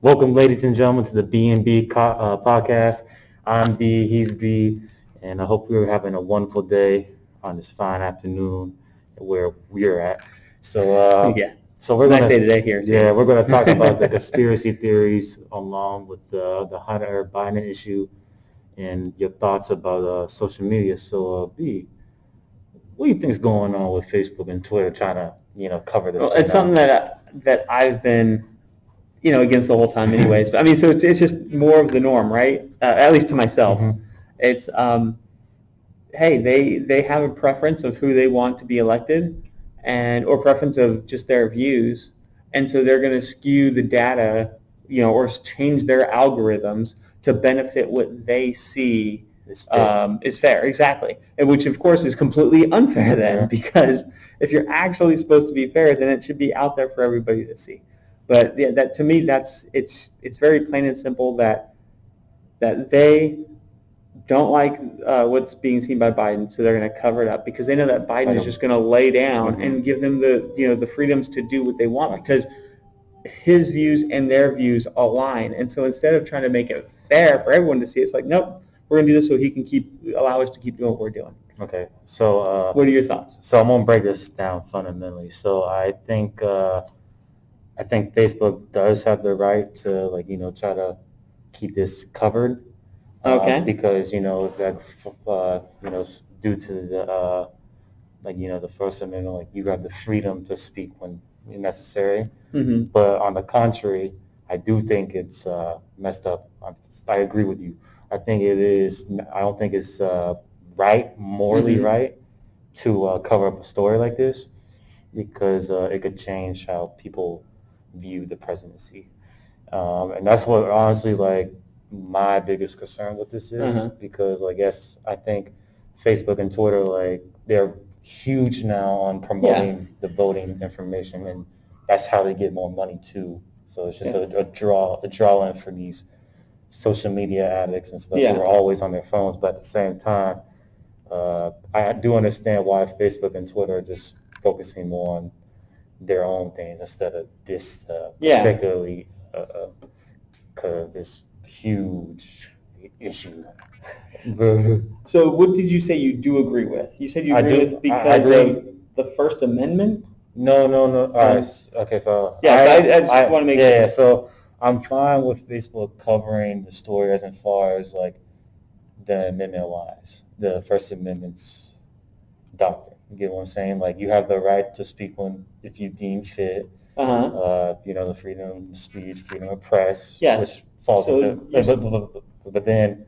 Welcome, ladies and gentlemen, to the B&B podcast. I'm B, he's B, and I hope we're having a wonderful day on this fine afternoon where we're at. So, Yeah, so we're nice gonna, day today here too. yeah, we're gonna talk about the conspiracy theories along with the Hunter Biden issue and your thoughts about social media. So, B, what do you think is going on with Facebook and Twitter trying to, cover this Well, right it's something now? that I've been, against the whole time, anyways. But I mean, so it's just more of the norm, right? At least to myself, Mm-hmm. it's hey, they have a preference of who they want to be elected, and or preference of just their views, and so they're going to skew the data, or change their algorithms to benefit what they see It's fair. is fair, exactly, and which of course is completely unfair then, because if you're actually supposed to be fair, then it should be out there for everybody to see. But yeah, that to me, it's very plain and simple that they don't like what's being seen by Biden, so they're going to cover it up because they know that Biden is just going to lay down and give them the freedoms to do what they want because his views and their views align. And so instead of trying to make it fair for everyone to see, it's like, nope, we're going to do this so he can allow us to keep doing what we're doing. Okay, so What are your thoughts? so I'm gonna break this down fundamentally. So I think Facebook does have the right to try to keep this covered. Okay. Because that due to the the First Amendment, like you have the freedom to speak when necessary. Mm-hmm. But on the contrary, I do think it's messed up. I agree with you. I think it is. I don't think it's right, morally Mm-hmm. right, to cover up a story like this because it could change how people view the presidency. And that's what honestly like my biggest concern with this is because I think Facebook and Twitter like they're huge now on promoting the voting information and that's how they get more money too. So it's just a draw in for these social media addicts and stuff who are always on their phones, but at the same time, I do understand why Facebook and Twitter are just focusing more on their own things instead of this particularly this huge issue. So what did you say you do agree with? You said you I agree do. with because of the First Amendment? No. All right. Okay, so I just want to make sure. Yeah, so I'm fine with Facebook covering the story as far as like the amendment wise, the First Amendment's doctrine. You get what I'm saying? Like you have the right to speak when if you deem fit. The freedom of speech, freedom of press, which falls into. Yes. But then,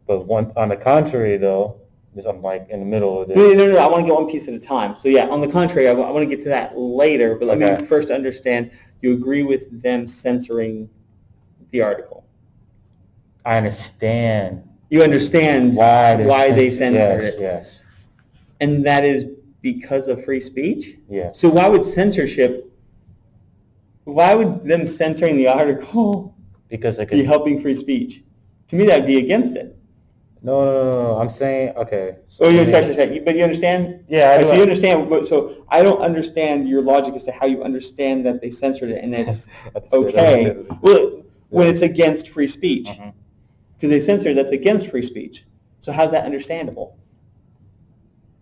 but on the contrary, though, is I'm like in the middle of this. No. I want to get one piece at a time. So yeah, on the contrary, I want to get to that later. But let me first understand. You agree with them censoring the article? I understand. You understand why they censored it? Yes. And that is because of free speech? Yeah. So why would them censoring the article because be helping free speech? To me, that would be against it. No. I'm saying, okay. So but you understand? Yeah. So you understand. So I don't understand your logic as to how you understand that they censored it and it's okay. Well, when it's against free speech. Because they censored that's against free speech. So how's that understandable?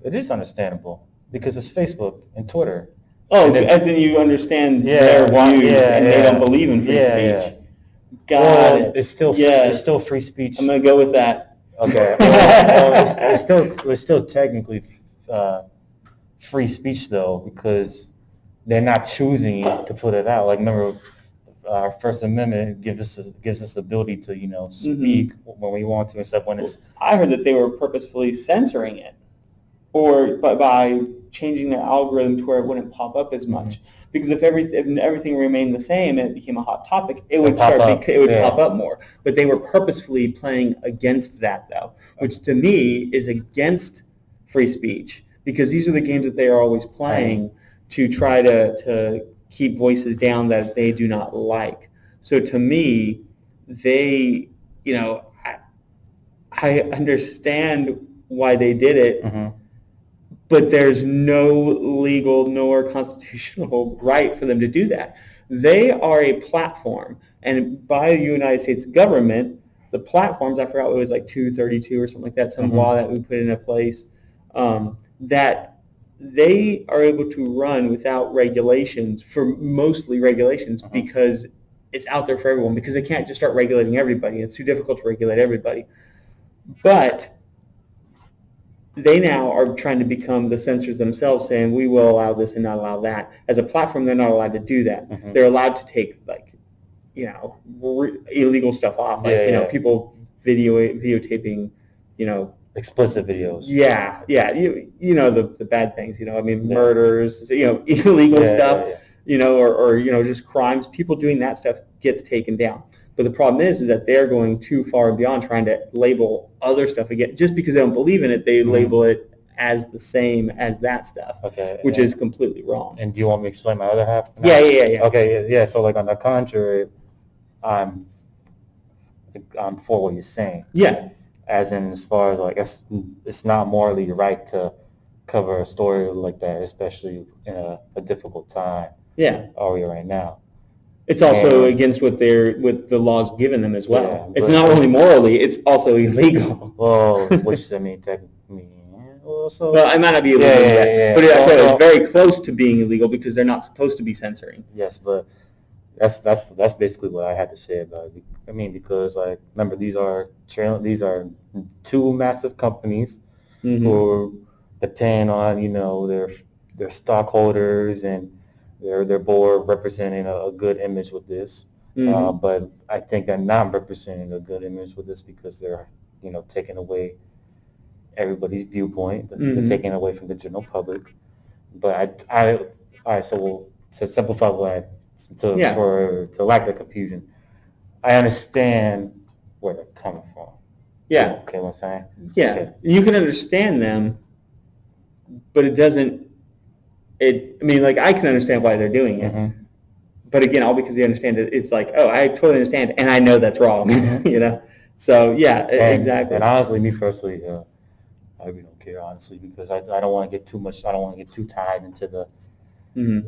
It is understandable because it's Facebook and Twitter. Oh, as in you understand their views and they don't believe in free speech. Got it. It's still free speech. I'm going to go with that. Okay. It's still technically free speech though because they're not choosing to put it out. Like remember, our First Amendment gives us the ability to speak when we want to instead when it's. I heard that they were purposefully censoring it, or by changing their algorithm to where it wouldn't pop up as much. Because if everything remained the same and it became a hot topic, it would pop up more. But they were purposefully playing against that, though, which to me is against free speech because these are the games that they are always playing to try to keep voices down that they do not like. So to me, they, I understand why they did it. But there's no legal nor constitutional right for them to do that. They are a platform, and by the United States government, the platforms, I forgot what it was, like 232 or something like that, some law that we put into place, that they are able to run without regulations, for mostly regulations, because it's out there for everyone, because they can't just start regulating everybody. It's too difficult to regulate everybody. But they now are trying to become the censors themselves, saying we will allow this and not allow that. As a platform, they're not allowed to do that. They're allowed to take, like, illegal stuff off, like people videotaping, explicit videos. Yeah, the bad things, I mean, murders, illegal stuff, or just crimes. People doing that stuff gets taken down. But the problem is that they're going too far and beyond, trying to label other stuff again. Just because they don't believe in it, they label it as the same as that stuff, which is completely wrong. And do you want me to explain my other half? Yeah. Okay, yeah. So, like, on the contrary, I'm for what you're saying. Yeah. As in, as far as, like, it's not morally right to cover a story like that, especially in a difficult time. Yeah. Are we right now? It's also against what the laws given them as well. Yeah, it's not only morally; it's also illegal. Well, which, I mean, technically, well, it might not be illegal yet, but it's very close to being illegal because they're not supposed to be censoring. Yes, but that's basically what I had to say about it. I mean, because, like, remember, these are two massive companies who depend on their stockholders and their board representing a good image with this. But I think they're not representing a good image with this because they're taking away everybody's viewpoint. They're taking away from the general public. But all right. So to simplify to lack the confusion, I understand where they're coming from. Yeah. Okay, what I'm saying? Yeah. Okay. You can understand them, but it doesn't. I mean, like, I can understand why they're doing it. But again, all because they understand it, it's like, oh, I totally understand, and I know that's wrong. So yeah, exactly. And honestly, me personally, I really don't care, honestly, because I don't want to get too much. I don't want to get too tied into the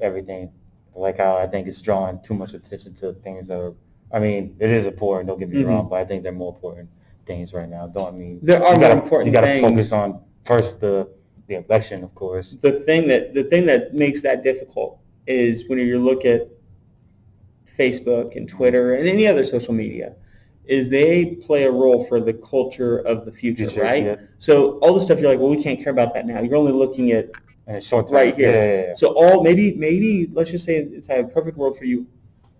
everything. Like how I think it's drawing too much attention to things that are. I mean, it is important. Don't get me wrong, but I think they're more important things right now. There are more important You got to things. focus on first the election, of course. The thing that makes that difficult is when you look at Facebook and Twitter and any other social media, is they play a role for the culture of the future, right? Yeah. So all the stuff you're like, well, we can't care about that now. You're only looking at short term. Right here. Yeah. So maybe let's just say it's a perfect world for you.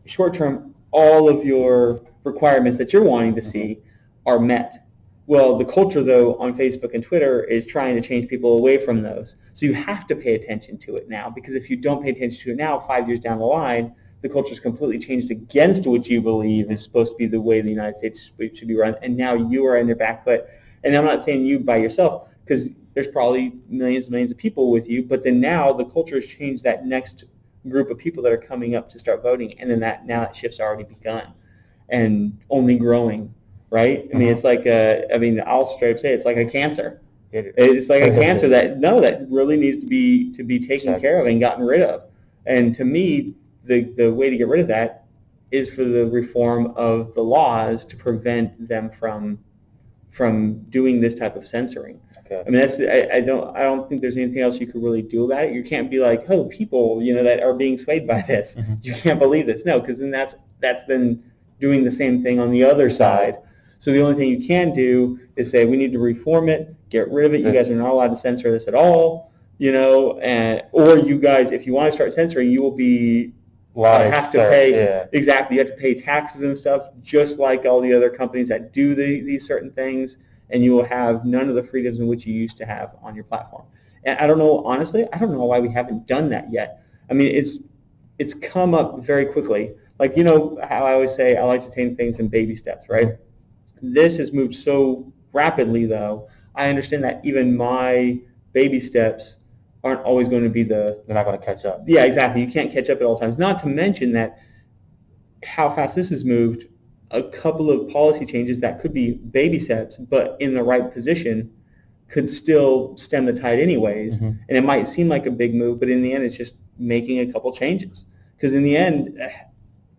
Short term, all of your requirements that you're wanting to see are met. Well, the culture, though, on Facebook and Twitter is trying to change people away from those. So you have to pay attention to it now, because if you don't pay attention to it now, 5 years down the line, the culture is completely changed against what you believe is supposed to be the way the United States should be run, and now you are in their back foot. And I'm not saying you by yourself, because there's probably millions and millions of people with you, but then now the culture has changed that next group of people that are coming up to start voting, and then that shift's already begun and only growing. Right? I mean, it's like I'll straight up say it's like a cancer. It's like a cancer that really needs to be taken care of and gotten rid of. And to me, the way to get rid of that is for the reform of the laws to prevent them from doing this type of censoring. Okay. I mean, I don't think there's anything else you could really do about it. You can't be like, oh, people, that are being swayed by this. You can't believe this. No, because then that's then doing the same thing on the other side. So the only thing you can do is say we need to reform it, get rid of it. You guys are not allowed to censor this at all, or you guys, if you want to start censoring, you will be have to pay exactly. You have to pay taxes and stuff, just like all the other companies that do these certain things, and you will have none of the freedoms in which you used to have on your platform. And I don't know, honestly, I don't know why we haven't done that yet. I mean, it's come up very quickly. Like, how I always say I like to take things in baby steps, right? This has moved so rapidly, though. I understand that even my baby steps aren't always going to be they're not going to catch up. Yeah, exactly. You can't catch up at all times. Not to mention that how fast this has moved, a couple of policy changes that could be baby steps, but in the right position, could still stem the tide anyways. And it might seem like a big move, but in the end, it's just making a couple changes. Because in the end,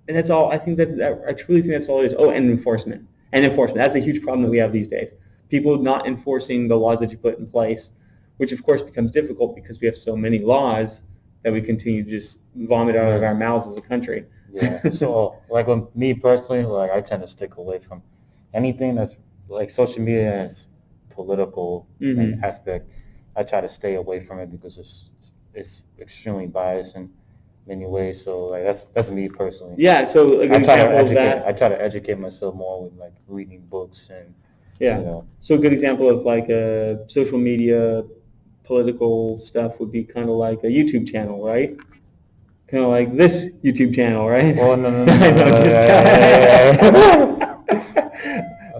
And that's all. I think that I truly think that's all it is. Oh, and enforcement. And enforcement. That's a huge problem that we have these days. People not enforcing the laws that you put in place, which of course becomes difficult because we have so many laws that we continue to just vomit out of our mouths as a country. Yeah. So like with me personally, like I tend to stick away from anything that's like social media is political in Mm-hmm. aspect. I try to stay away from it because it's extremely biased in many ways. So like that's me personally. Yeah. So a I good try to example of educate. I that. try to educate myself more with like reading books and you Yeah. know. So a good example of like a social media political stuff would be kind of like a YouTube channel, right? Kind of like this YouTube channel, right? Well, no, no, no, I no, no, know, no, just yeah, yeah,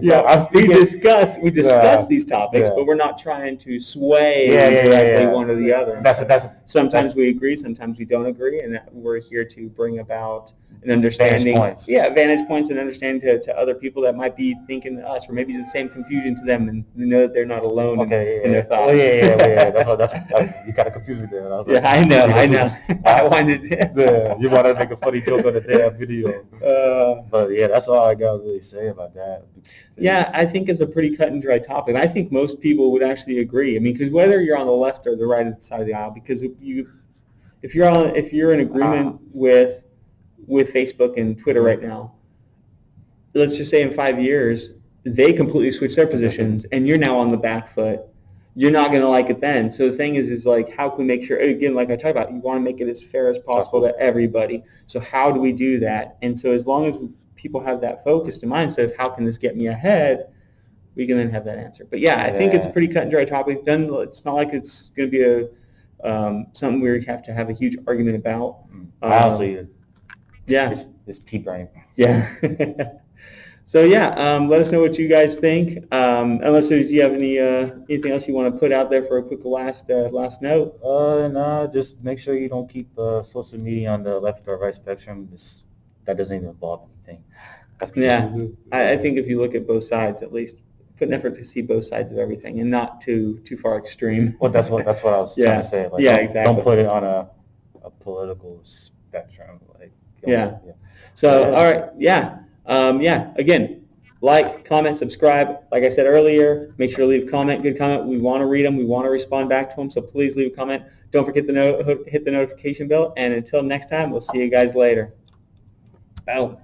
so yeah. I'm speaking. We discuss Yeah, these topics, yeah, but we're not trying to sway yeah, yeah, yeah, directly yeah. one or the other. That's Sometimes we agree, sometimes we don't agree, and we're here to bring about an vantage understanding. points. Yeah, vantage points and understanding to other people that might be thinking to us, or maybe the same confusion to them, and they know that they're not alone Okay, in yeah, their yeah. Oh, thoughts. yeah, yeah, yeah, yeah. That's you kind of confused me there. I was like, Yeah, I know. I wanted. yeah, you want to make a funny joke on the damn video. uh, But yeah, that's all I got to really say about that. Yeah, I think it's a pretty cut and dry topic. I think most people would actually agree. I mean, because whether you're on the left or the right side of the aisle, because if you're in agreement with Facebook and Twitter right now, let's just say in 5 years they completely switch their positions, and you're now on the back foot. You're not going to like it then. So the thing is like, how can we make sure? Again, like I talked about, you want to make it as fair as possible to everybody. So how do we do that? And so as long as people have that focused in mindset of how can this get me ahead, we can then have that answer. But yeah, I think it's a Yeah. pretty cut and dry topic. Then it's not like it's going to be something we have to have a huge argument about. Honestly, Yeah, it's pea brain. yeah. So yeah, let us know what you guys think. Unless you have anything else you want to put out there for a quick last note. No, just make sure you don't keep social media on the left or right spectrum. That doesn't even involve anything. That's Yeah, I think if you look at both sides, at least put an effort to see both sides of everything and not too far extreme. well, that's what I was trying to say. Like, Yeah, don't exactly. put it on a political spectrum. Like, Yeah. yeah. So, all right, yeah, yeah. Again, like, comment, subscribe. Like I said earlier, make sure to leave a comment, good comment. We want to read them. We want to respond back to them. So please leave a comment. Don't forget to hit the notification bell. And until next time, we'll see you guys later. Boom.